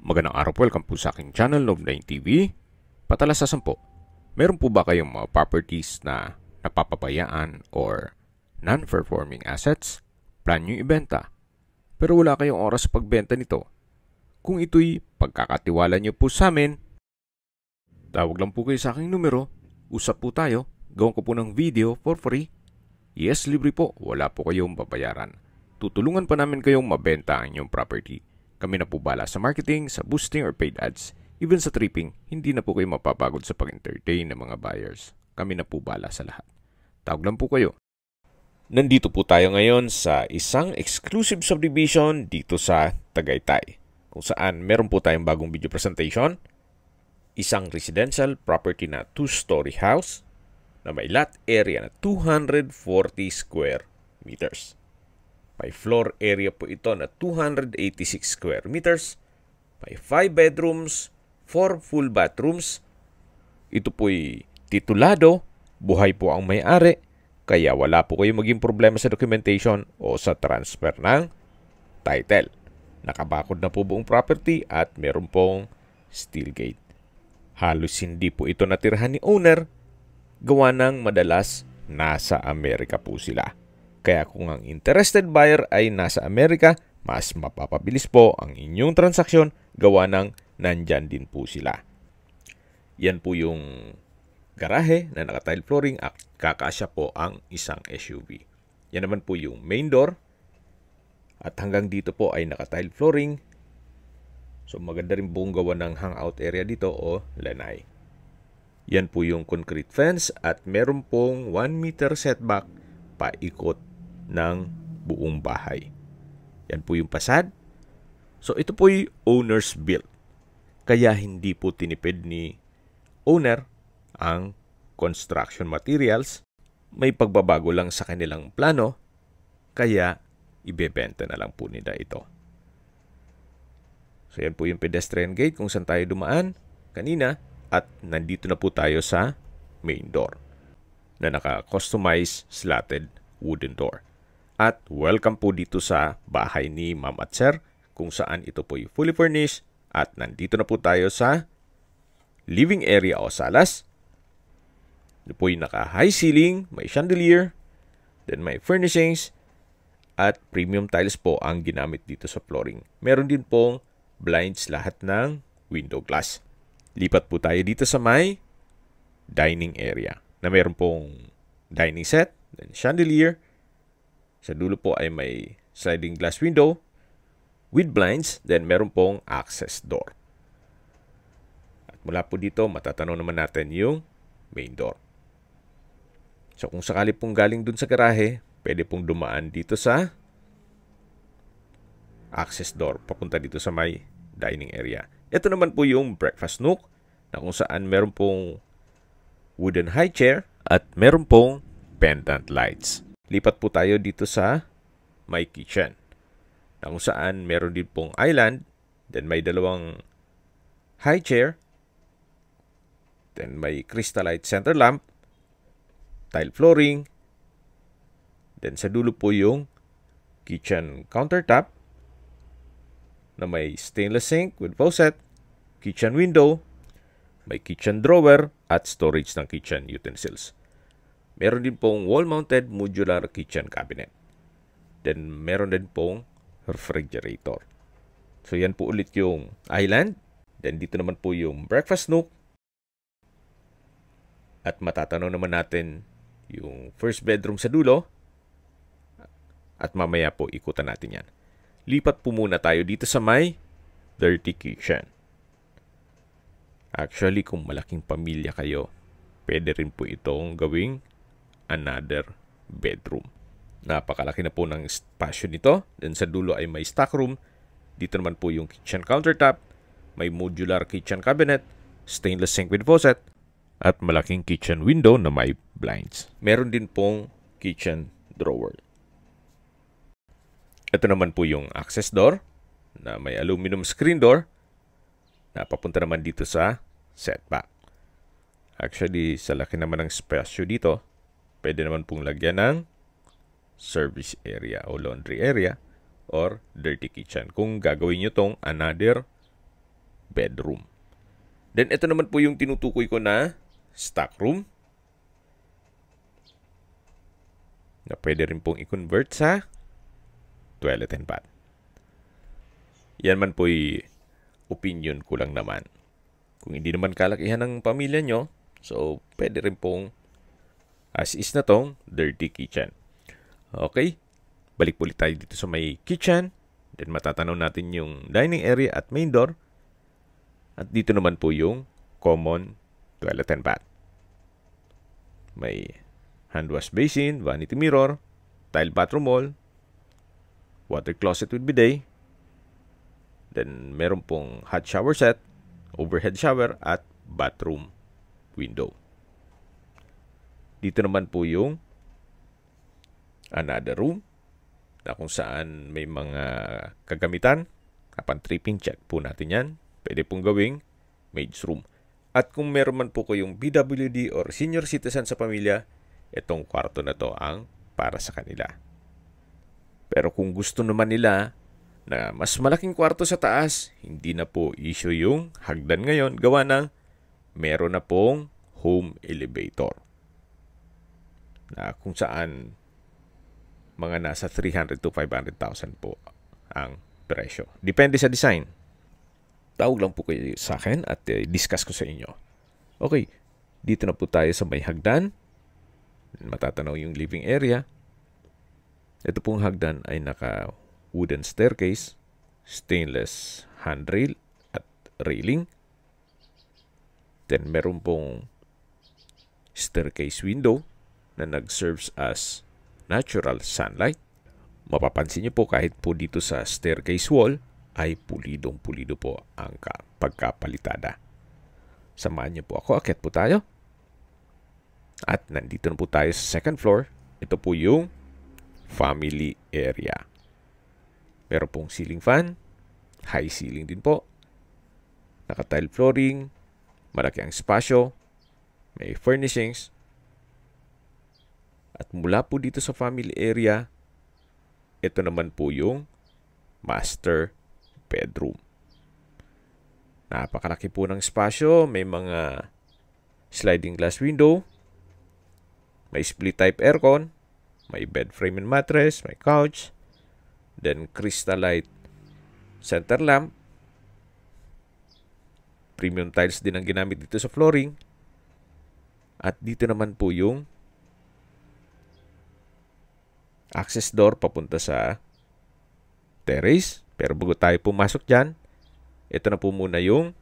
Magandang araw po, welcome po sa aking channel, Noob9 TV. Patalasasan po, meron po ba kayong mga properties na napapabayaan or non-performing assets? Plan nyo ibenta, pero wala kayong oras sa pagbenta nito. Kung ito'y pagkakatiwala nyo po sa amin, tawag lang po kayo sa aking numero, usap po tayo, gawin ko po ng video for free. Yes, libre po, wala po kayong babayaran. Tutulungan pa namin kayong mabenta ang inyong property. Kami na po bala sa marketing, sa boosting or paid ads. Even sa tripping, hindi na po kayo mapapagod sa pag-entertain ng mga buyers. Kami na po bala sa lahat. Tawag lang po kayo. Nandito po tayo ngayon sa isang exclusive subdivision dito sa Tagaytay, kung saan meron po tayong bagong video presentation. Isang residential property na 2-story house na may lot area na 240 square meters. May floor area po ito na 286 square meters. May 5 bedrooms, 4 full bathrooms. Ito po'y titulado, buhay po ang may-ari, kaya wala po kayo maging problema sa documentation o sa transfer ng title. Nakabakod na po buong property at meron pong steel gate. Halos hindi po ito natirhan ni owner, gawa ng madalas nasa Amerika po sila. Kaya kung ang interested buyer ay nasa Amerika, mas mapapabilis po ang inyong transaksyon gawa ng nandyan din po sila. Yan po yung garahe na naka-tile flooring at kakasya po ang isang SUV. Yan naman po yung main door at hanggang dito po ay naka-tile flooring. So maganda rin pong gawa ng hangout area dito o lanai. Yan po yung concrete fence at meron pong 1 meter setback paikot ng buong bahay. Yan po yung fasad. So ito po yung owner's built. Kaya hindi po tinipid ni owner ang construction materials. May pagbabago lang sa kanilang plano. Kaya ibebenta na lang po nila ito. So yan po yung pedestrian gate kung saan tayo dumaan kanina. At nandito na po tayo sa main door na naka-customize slatted wooden door. At welcome po dito sa bahay ni Ma'am at Sir kung saan ito po fully furnished at nandito na po tayo sa living area o salas. Ito po yung naka-high ceiling, may chandelier, then may furnishings at premium tiles po ang ginamit dito sa flooring. Meron din pong blinds lahat ng window glass. Lipat po tayo dito sa may dining area na meron pong dining set, then chandelier. Sa dulo po ay may sliding glass window with blinds, then meron pong access door. At mula po dito, matatanaw naman natin yung main door. So kung sakali pong galing dun sa garahe, pwede pong dumaan dito sa access door, papunta dito sa may dining area. Ito naman po yung breakfast nook na kung saan meron pong wooden high chair at meron pong pendant lights. Lipat po tayo dito sa my kitchen na kung saan meron din pong island, then may dalawang high chair, then may crystallite center lamp, tile flooring, then sa dulo po yung kitchen countertop na may stainless sink with faucet, kitchen window, may kitchen drawer at storage ng kitchen utensils. Meron din pong wall-mounted modular kitchen cabinet. Then meron din pong refrigerator. So yan po ulit yung island. Then dito naman po yung breakfast nook. At matatanaw naman natin yung first bedroom sa dulo. At mamaya po ikutan natin yan. Lipat po muna tayo dito sa may dirty kitchen. Actually, kung malaking pamilya kayo, pwede rin po itong gawing another bedroom. Napakalaki na po ng spasyo nito. Then sa dulo ay may stock room. Dito naman po yung kitchen countertop. May modular kitchen cabinet, stainless sink with faucet, at malaking kitchen window na may blinds. Meron din pong kitchen drawer. Ito naman po yung access door na may aluminum screen door na papunta naman dito sa setback. Actually, sa laki naman ng spasyo dito, pwede naman pong lagyan ng service area o laundry area or dirty kitchen. Kung gagawin nyo tong another bedroom. Then ito naman po yung tinutukoy ko na stock room na pwede rin pong i-convert sa toilet and bath. Yan man po'y opinion ko lang naman. Kung hindi naman kalakihan ng pamilya nyo, so pwede rin pong as is na tong dirty kitchen. Okay, balik ulit tayo dito sa may kitchen. Then matatanaw natin yung dining area at main door. At dito naman po yung common toilet and bath. May hand wash basin, vanity mirror, tile bathroom wall, water closet with bidet. Then meron pong hot shower set, overhead shower at bathroom window. Dito naman po yung another room na kung saan may mga kagamitan. Kapag tripping, check po natin yan. Pwede pong gawing maid's room. At kung meron man po kayong BWD or senior citizen sa pamilya, itong kwarto na to ang para sa kanila. Pero kung gusto naman nila na mas malaking kwarto sa taas, hindi na po issue yung hagdan ngayon. Gawa ng meron na pong home elevator. Na kung saan mga nasa 300 to 500,000 po ang presyo. Depende sa design. Tawag lang po kayo sa akin at discuss ko sa inyo. Okay, dito na po tayo sa may hagdan. Matatanaw yung living area. Ito pong hagdan ay naka wooden staircase, stainless handrail at railing. Then meron pong staircase window na nag-serves as natural sunlight. Mapapansin niyo po kahit po dito sa staircase wall ay pulidong-pulido po ang pagkapalitada. Samahan niyo po ako, akyat po tayo. At nandito na po tayo sa second floor. Ito po yung family area. Meron pong ceiling fan, high ceiling din po. Naka-tile flooring, malaki ang espasyo, may furnishings. At mula po dito sa family area, ito naman po yung master bedroom. Napakalaki po ng espasyo, may mga sliding glass window, may split type aircon, may bed frame and mattress, may couch, then crystalite center lamp. Premium tiles din ang ginamit dito sa flooring. At dito naman po yung access door papunta sa terrace. Pero bago tayo pumasok dyan, ito na po muna yung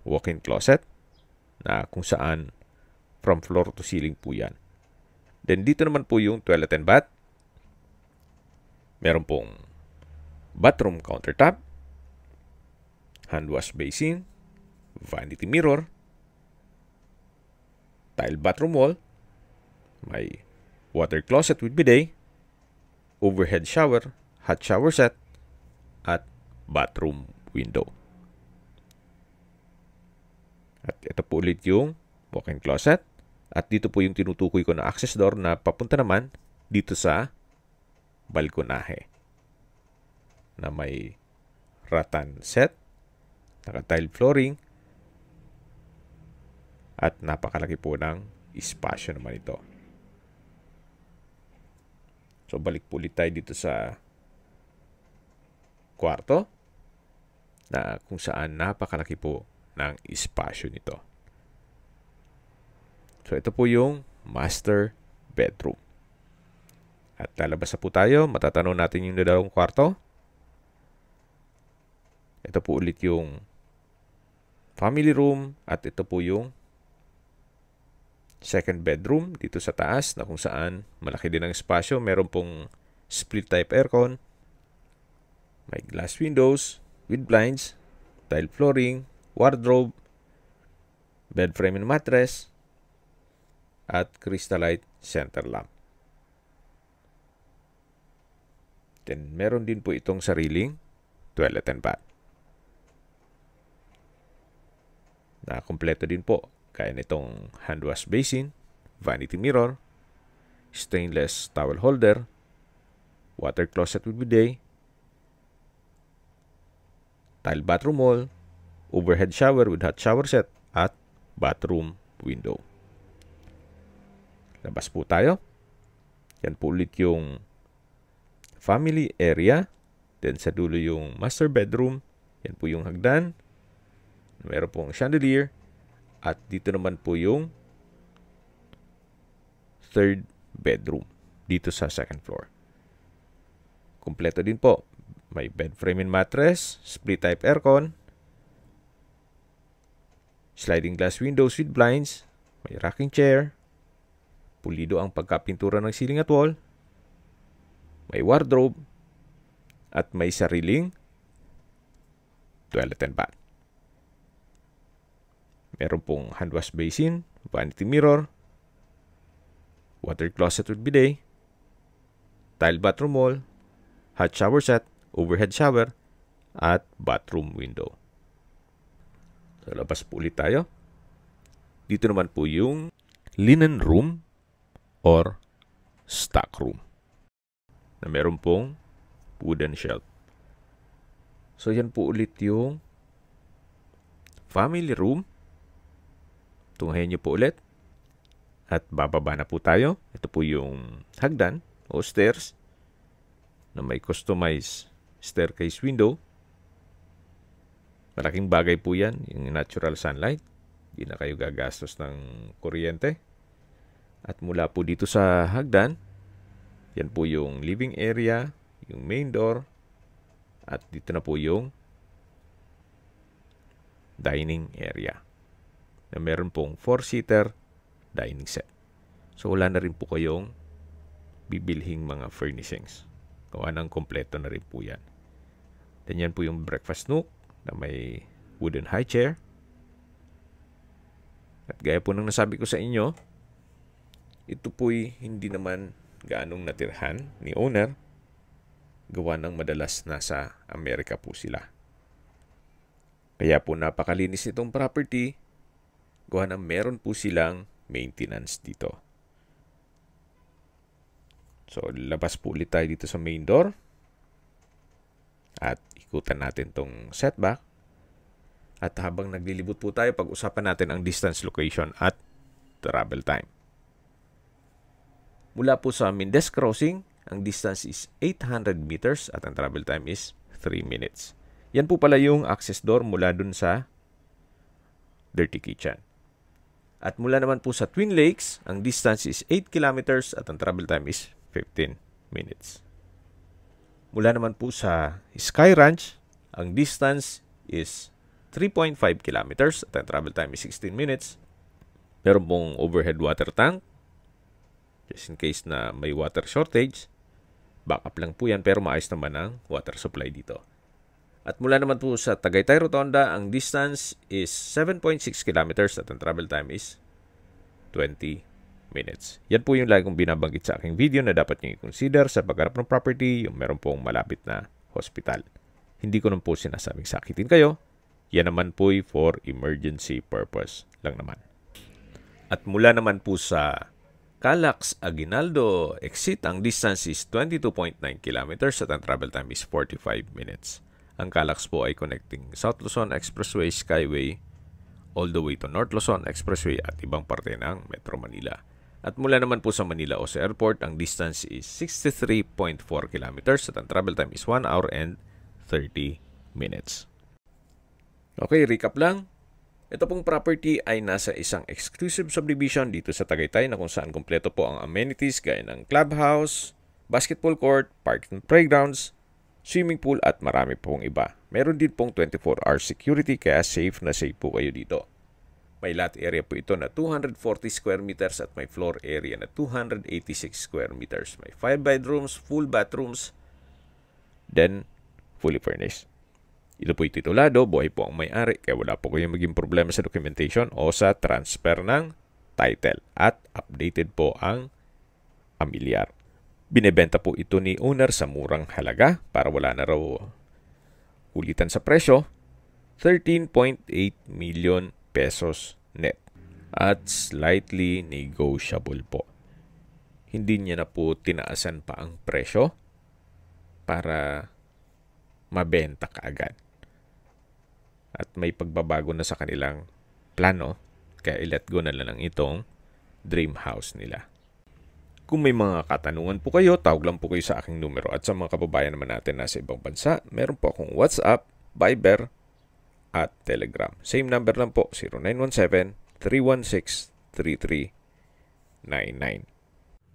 walk-in closet na kung saan from floor to ceiling po yan. Then dito naman po yung toilet and bath. Meron pong bathroom countertop, hand wash basin, vanity mirror, tile bathroom wall, may water closet with bidet, overhead shower, hot shower set, at bathroom window. At ito po ulit yung walk-in closet. At dito po yung tinutukoy ko na access door na papunta naman dito sa balkonahe na may rattan set, naka-tile flooring, at napakalaki po ng espasyo naman ito. So balik po ulit tayo dito sa kwarto na kung saan napakalaki po ng espasyo nito. So ito po yung master bedroom. At lalabas na po tayo, matatanaw natin yung dalawang kwarto. Ito po ulit yung family room at ito po yung second bedroom dito sa taas na kung saan malaki din ang espasyo. Meron pong split type aircon, may glass windows with blinds, tile flooring, wardrobe, bed frame and mattress, at crystalite center lamp. Then meron din po itong sariling toilet and bath na kompleto din po. Kaya nitong hand wash basin, vanity mirror, stainless towel holder, water closet with bidet, tile bathroom wall, overhead shower with hot shower set, at bathroom window. Labas po tayo. Yan po ulit yung family area. Then sa dulo yung master bedroom. Yan po yung hagdan. Meron pong chandelier. At dito naman po yung third bedroom. Dito sa second floor. Kompleto din po. May bed frame and mattress. Split type aircon. Sliding glass windows with blinds. May rocking chair. Pulido ang pagkapintura ng ceiling at wall. May wardrobe. At may sariling toilet and bath. Meron pong hand wash basin, vanity mirror, water closet with bidet, tile bathroom wall, hot shower set, overhead shower, at bathroom window. So, labas po ulit tayo. Dito naman po yung linen room or stock room na meron pong wooden shelf. So, yan po ulit yung family room. Tunghayin nyo po ulit. At bababa na po tayo. Ito po yung hagdan o stairs na may customized staircase window. Malaking bagay po yan, yung natural sunlight. Hindi na kayo gagastos ng kuryente. At mula po dito sa hagdan, yan po yung living area, yung main door, at dito na po yung dining area na meron pong 4-seater dining set. So, wala na rin po kayong bibilhing mga furnishings. Gawa ng kompleto na rin po yan. Then yan po yung breakfast nook na may wooden high chair. At gaya po ng nasabi ko sa inyo, ito po'y hindi naman gaanong natirhan ni owner. Gawa ng madalas nasa Amerika po sila. Kaya po napakalinis itong property. Gawa ng meron po silang maintenance dito. So, labas po ulit tayo dito sa main door. At ikutan natin tong setback. At habang naglilibot po tayo, pag-usapan natin ang distance, location, at travel time. Mula po sa Mendez Crossing, ang distance is 800 meters at ang travel time is 3 minutes. Yan po pala yung access door mula dun sa Dirty Kitchen. At mula naman po sa Twin Lakes, ang distance is 8 kilometers at ang travel time is 15 minutes. Mula naman po sa Sky Ranch, ang distance is 3.5 kilometers at ang travel time is 16 minutes. Meron pong overhead water tank, just in case na may water shortage. Backup lang po yan pero maayos naman ang water supply dito. At mula naman po sa Tagaytay Rotonda, ang distance is 7.6 kilometers at ang travel time is 20 minutes. Yan po yung lagi kong binabanggit sa aking video na dapat nyo i-consider sa pagharap ng property, yung meron pong malapit na hospital. Hindi ko naman po sinasabing sakitin kayo. Yan naman po for emergency purpose lang naman. At mula naman po sa Calax Aguinaldo exit, ang distance is 22.9 kilometers at ang travel time is 45 minutes. Ang Calax po ay connecting South Luzon Expressway Skyway all the way to North Luzon Expressway at ibang parte ng Metro Manila. At mula naman po sa Manila Ose Airport, ang distance is 63.4 kilometers at ang travel time is 1 hour and 30 minutes. Okay, recap lang. Ito pong property ay nasa isang exclusive subdivision dito sa Tagaytay na kung saan kompleto po ang amenities gaya ng clubhouse, basketball court, parking playgrounds, swimming pool at marami pong iba. Meron din pong 24-hour security kaya safe na safe po kayo dito. May lot area po ito na 240 square meters at may floor area na 286 square meters. May 5 bedrooms, full bathrooms, then fully furnished. Ito po'y titulado, buhay po ang may-ari, kaya wala po kayong maging problema sa documentation o sa transfer ng title. At updated po ang pamilyar. Binebenta po ito ni owner sa murang halaga para wala na raw ulitan sa presyo. 13.8 million pesos net. At slightly negotiable po. Hindi niya na po tinaasan pa ang presyo para mabenta kaagad. at may pagbabago na sa kanilang plano, kaya i-let go na lang itong dream house nila. Kung may mga katanungan po kayo, tawag lang po kayo sa aking numero. At sa mga kababayan naman natin nasa ibang bansa, meron po akong WhatsApp, Viber, at Telegram. Same number lang po, 0917-316-3399.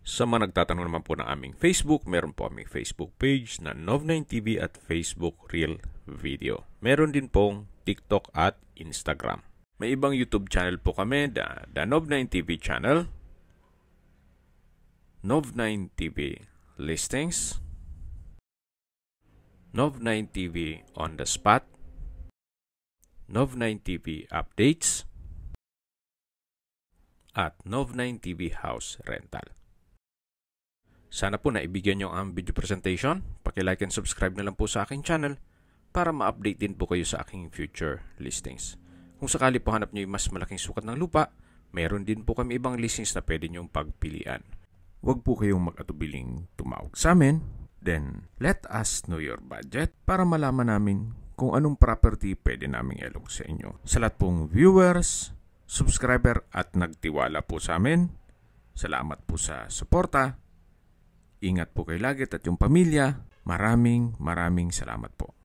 Sa mga nagtatanong naman po ng aming Facebook, meron po aming Facebook page na Nov9TV at Facebook Real Video. Meron din pong TikTok at Instagram. May ibang YouTube channel po kami, the Nov9TV channel, Nov9TV Listings, Nov9TV On The Spot, Nov9TV Updates, at Nov9TV House Rental. Sana po naibigyan nyo ang video presentation. Paki-like and subscribe na lang po sa aking channel para ma-update din po kayo sa aking future listings. Kung sakali po hanap nyo yung mas malaking sukat ng lupa, meron din po kami ibang listings na pwede nyong pagpilian. Huwag po kayong mag-atubiling tumawag sa amin. Then, let us know your budget para malaman namin kung anong property pwede naming ilog sa inyo. Sa lahat pong viewers, subscriber at nagtiwala po sa amin, salamat po sa suporta. Ingat po kayo lagi at yung pamilya. Maraming salamat po.